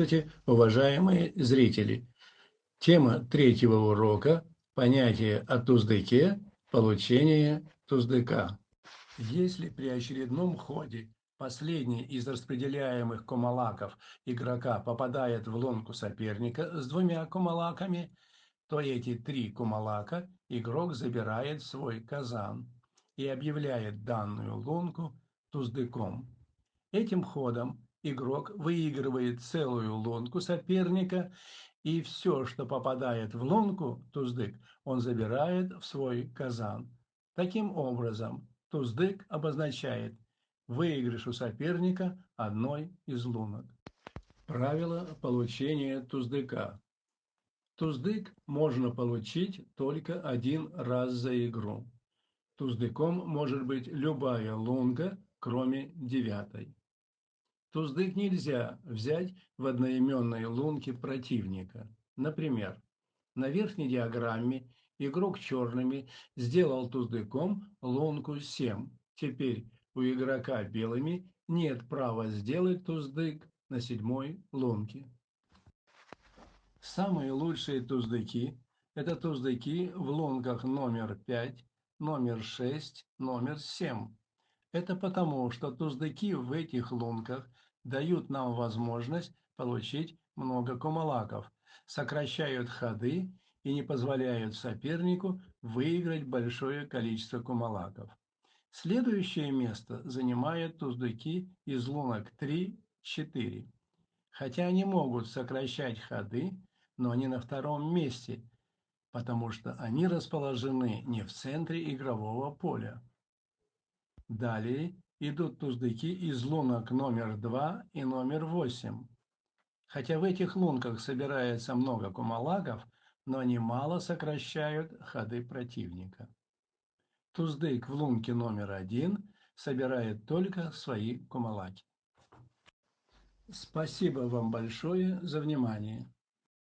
Здравствуйте, уважаемые зрители! Тема третьего урока – понятие о туздыке, получение туздыка. Если при очередном ходе последний из распределяемых кумалаков игрока попадает в лунку соперника с двумя кумалаками, то эти три кумалака игрок забирает в свой казан и объявляет данную лунку туздыком. Этим ходом игрок выигрывает целую лунку соперника, и все, что попадает в лунку туздык, он забирает в свой казан. Таким образом, туздык обозначает выигрыш у соперника одной из лунок. Правило получения туздыка. Туздык можно получить только один раз за игру. Туздыком может быть любая лунка, кроме девятой. Туздык нельзя взять в одноименной лунке противника. Например, на верхней диаграмме игрок черными сделал туздыком лунку 7. Теперь у игрока белыми нет права сделать туздык на 7-й лунке. Самые лучшие туздыки – это туздыки в лунках номер 5, номер 6, номер 7. Это потому, что туздыки в этих лунках дают нам возможность получить много кумалаков, сокращают ходы и не позволяют сопернику выиграть большое количество кумалаков. Следующее место занимают туздыки из лунок 3-4. Хотя они могут сокращать ходы, но они на втором месте, потому что они расположены не в центре игрового поля. Далее идут туздыки из лунок номер 2 и номер 8. Хотя в этих лунках собирается много кумалаков, но они мало сокращают ходы противника. Туздык в лунке номер 1 собирает только свои кумалаки. Спасибо вам большое за внимание.